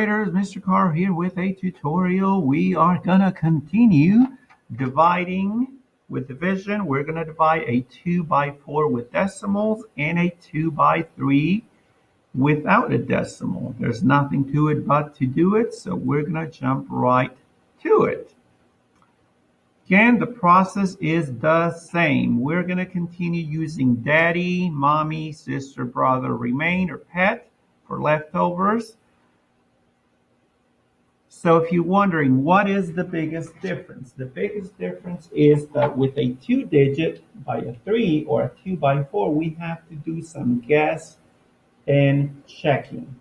graders, Mr. Carr here with a tutorial. We are gonna continue dividing with division. We're gonna divide a 2 by 4 with decimals and a 2 by 3 without a decimal. There's nothing to it but to do it, so we're gonna jump right to it. Again, the process is the same. We're gonna continue using daddy, mommy, sister, brother, remain, or pet for leftovers. So if you're wondering what is the biggest difference, the biggest difference is that with a 2-digit by a 3 or a 2 by 4, we have to do some guess and checking.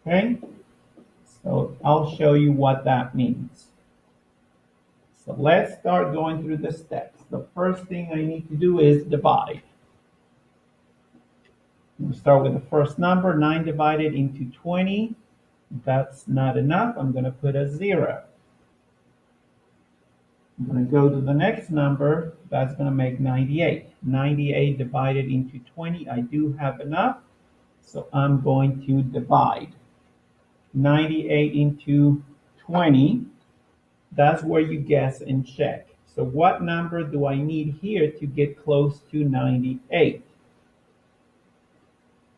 Okay, so I'll show you what that means. So let's start going through the steps. The first thing I need to do is divide. We'll start with the first number, 9 divided into 20. That's not enough. I'm going to put a 0. I'm going to go to the next number. That's going to make 98. 98 divided into 20. I do have enough. So I'm going to divide. 98 into 20. That's where you guess and check. So what number do I need here to get close to 98?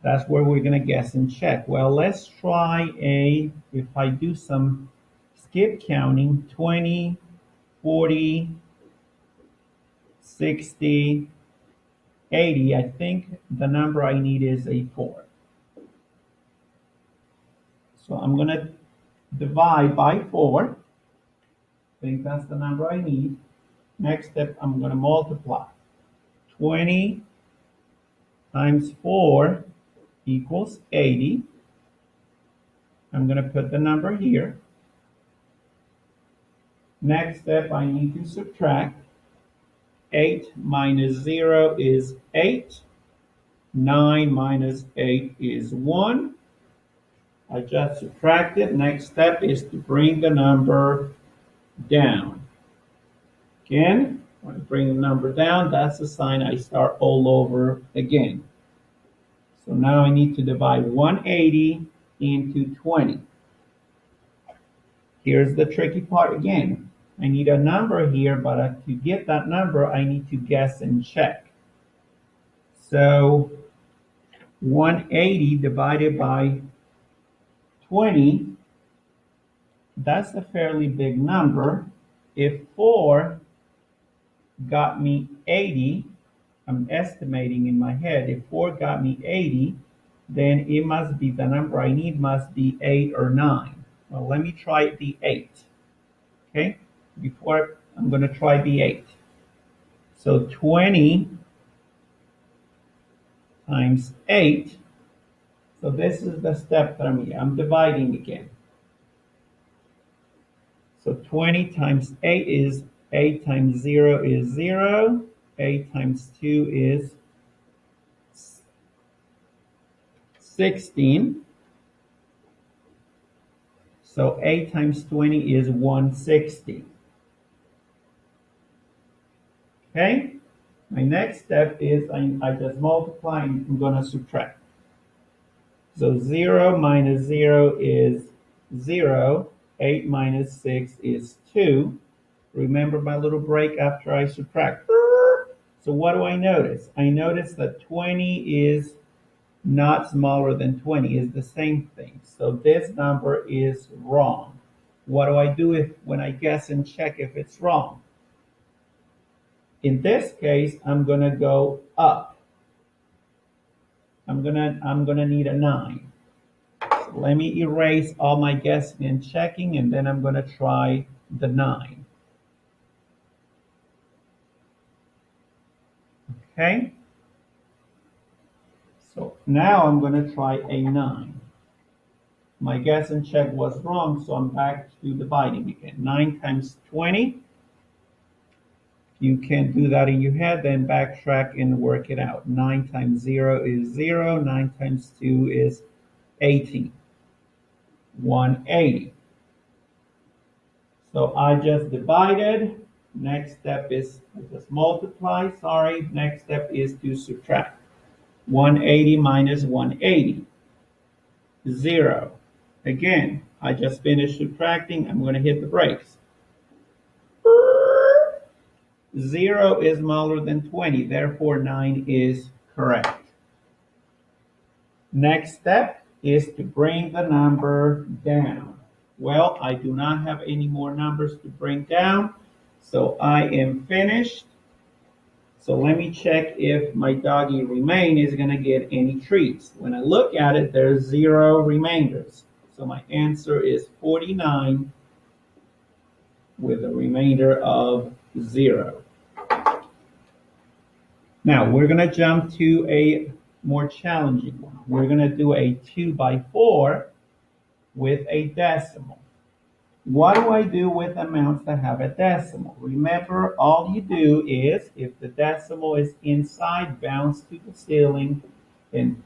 That's where we're going to guess and check. Well, let's try if I do some skip counting, 20, 40, 60, 80. I think the number I need is a 4. So I'm going to divide by 4. I think that's the number I need. Next step, I'm going to multiply. 20 times 4 equals 80. I'm going to put the number here. Next step, I need to subtract. 8 minus 0 is 8. 9 minus 8 is 1. I just subtracted. Next step is to bring the number down. Again, when I bring the number down, that's the sign I start all over again. So now I need to divide 180 into 20. Here's the tricky part again. I need a number here, but to get that number, I need to guess and check. So 180 divided by 20, that's a fairly big number. If 4 got me 80, I'm estimating in my head, if 4 got me 80, then it must be, the number I need must be 8 or 9. Well, let me try the 8. Okay, before I'm going to try the 8. So 20 times 8. So this is the step that I'm dividing again. So 20 times 8 is 8 times 0 is 0. 8 times 2 is 16. So 8 times 20 is 160. Okay? My next step is I just multiply and I'm going to subtract. So 0 minus 0 is 0. 8 minus 6 is 2. Remember my little break after I subtract. So what do I notice? I notice that 20 is not smaller than 20, is the same thing. So this number is wrong. What do I do when I guess and check if it's wrong? In this case, I'm going to go up. I'm gonna need a 9. So let me erase all my guessing and checking, and then I'm going to try the 9. Okay? So now I'm going to try a 9. My guess and check was wrong, so I'm back to dividing again. 9 times 20. You can do that in your head, then backtrack and work it out. 9 times 0 is 0. 9 times 2 is 18. 180. So I just divided. Next step is just multiply. Sorry. Next step is to subtract. 180 minus 180. 0. Again, I just finished subtracting. I'm going to hit the brakes. 0 is smaller than 20, therefore 9 is correct. Next step is to bring the number down. Well, I do not have any more numbers to bring down, so I am finished. So let me check if my doggy remain is going to get any treats. When I look at it, there's 0 remainders. So my answer is 49 with a remainder of 0. Now we're going to jump to a more challenging one. We're going to do a 2 by 4 with a decimal. What do I do with amounts that have a decimal? Remember, all you do is, if the decimal is inside, bounce to the ceiling and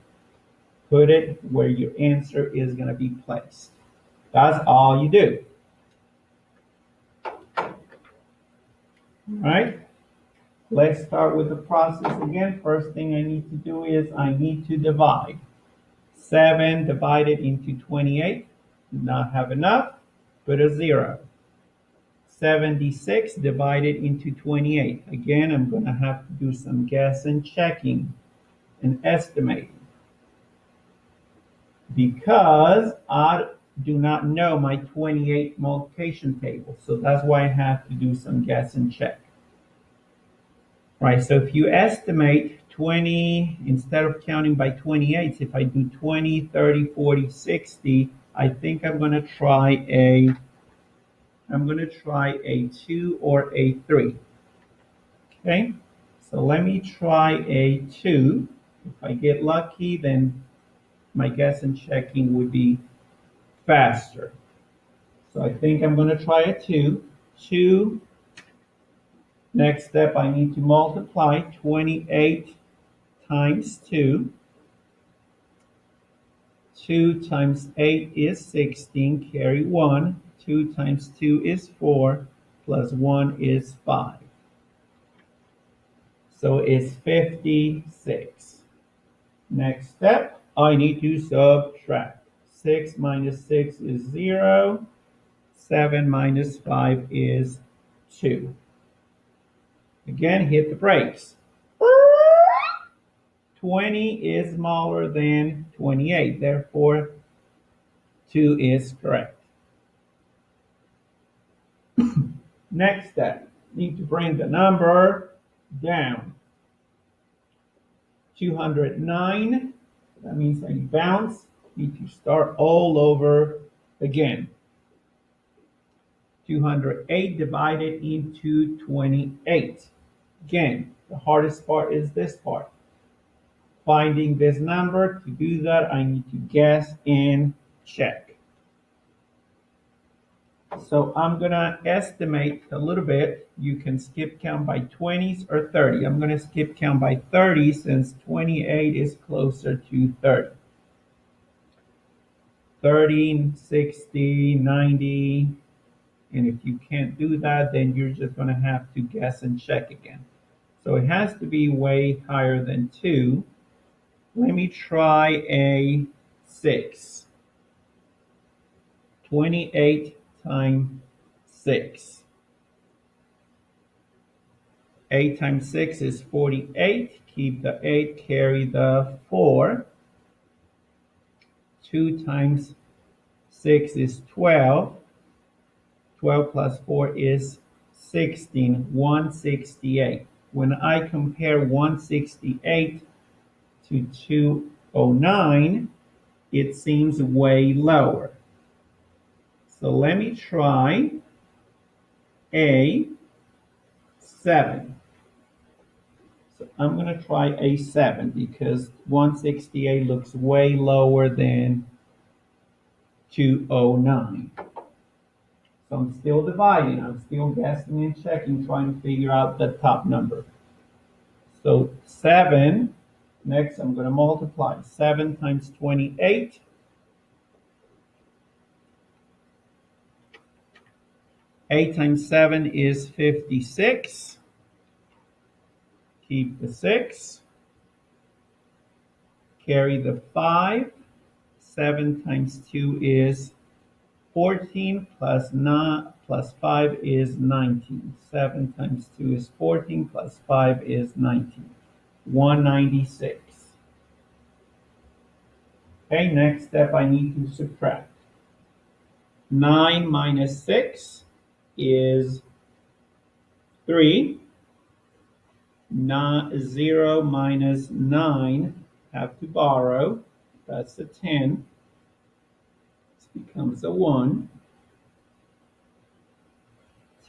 put it where your answer is going to be placed. That's all you do. All right? Let's start with the process again. First thing I need to do is I need to divide. 7 divided into 28. Do not have enough. Put a 0. 76 divided into 28. Again, I'm going to have to do some guessing, checking, and estimating. Because I do not know my 28 multiplication table. So that's why I have to do some guess and check. Right, so if you estimate 20, instead of counting by 28, if I do 20, 30, 40, 60, I think I'm going to try a 2 or a 3. Okay, so let me try a 2. If I get lucky, then my guess and checking would be faster. So I think I'm going to try a 2. 2. Next step, I need to multiply 28 times 2. 2 times 8 is 16, carry 1. 2 times 2 is 4, plus 1 is 5. So it's 56. Next step, I need to subtract. 6 minus 6 is 0. 7 minus 5 is 2. Again, hit the brakes. 20 is smaller than 28, therefore 2 is correct. Next step, need to bring the number down. 209, that means I bounce, need to start all over again. 208 divided into 28. Again, the hardest part is this part. Finding this number. To do that, I need to guess and check. So I'm going to estimate a little bit. You can skip count by 20s or 30. I'm going to skip count by 30 since 28 is closer to 30. 30, 60, 90. And if you can't do that, then you're just going to have to guess and check again. So it has to be way higher than 2. Let me try a 6. 28 times 6. 8 times 6 is 48. Keep the 8, carry the 4. 2 times 6 is 12. 12 plus 4 is 16. 168. When I compare 168 to 209, it seems way lower. So let me try a 7. So I'm going to try a 7 because 168 looks way lower than 209. So I'm still dividing. I'm still guessing and checking, trying to figure out the top number. So 7. Next, I'm going to multiply 7 times 28. 8 times 7 is 56. Keep the 6. Carry the 5. 7 times 2 is 14 plus 5 is 19. 7 times 2 is 14 plus 5 is 19. 196. Okay, next step I need to subtract. 9 minus 6 is 3. 0 minus 9, have to borrow. That's a 10. This becomes a 1.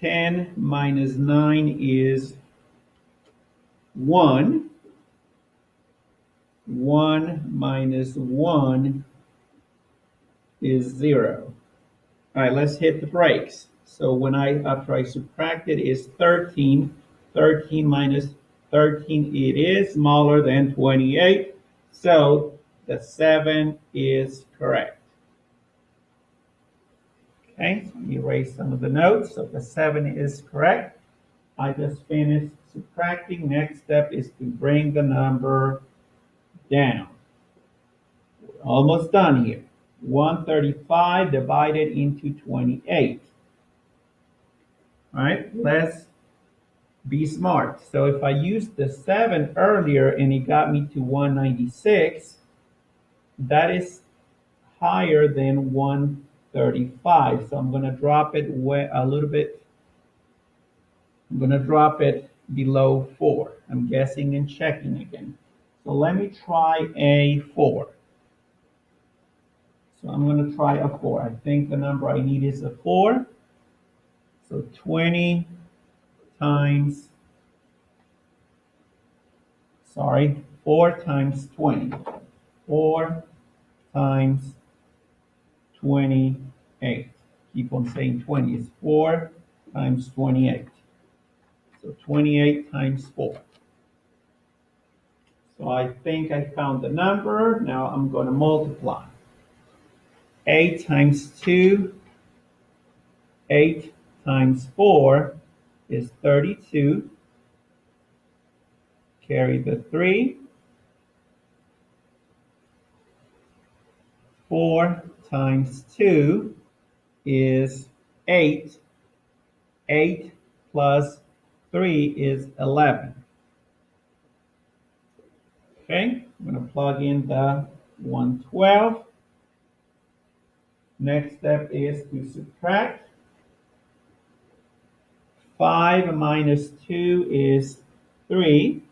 10 minus 9 is 1. 1 minus 1 is 0. All right, let's hit the brakes. So after I subtract it is 13. 13 minus 13, it is smaller than 28. So the 7 is correct. Okay, so let me erase some of the notes. So the 7 is correct. I just finished subtracting. Next step is to bring the number down. We're almost done here. 135 divided into 28. All right, let's be smart. So if I used the 7 earlier and it got me to 196, that is higher than 135. So I'm going to drop it a little bit. I'm going to drop it below 4. I'm guessing and checking again. So let me try a 4. So I'm going to try a 4. I think the number I need is a 4. So 20 times, 4 times 20. 4 times 28. Keep on saying 20. It's 4 times 28. So 28 times 4. So I think I found the number. Now I'm going to multiply. 8 times 2, 8 times 4 is 32. Carry the 3. 4 times 2 is 8. 8 plus 3 is 11. Okay, I'm going to plug in the 112. Next step is to subtract. 5 minus 2 is 3.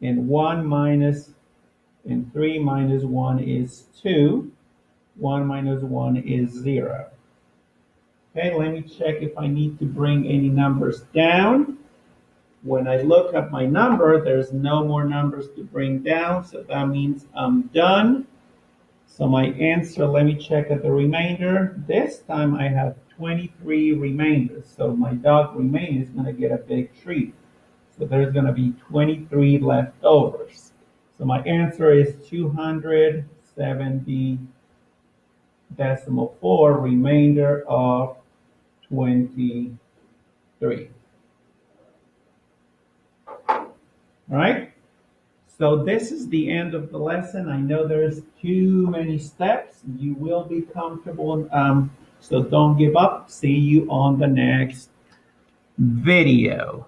And 3 minus 1 is 2. 1 minus 1 is 0. Okay, let me check if I need to bring any numbers down. When I look up my number, there's no more numbers to bring down, so that means I'm done. So my answer, let me check at the remainder. This time I have 23 remainders, so my dog remainder is going to get a big treat. So there's going to be 23 leftovers. So my answer is 270.4, remainder of 23. All right, so this is the end of the lesson. I know there's too many steps. You will be comfortable, so don't give up. See you on the next video.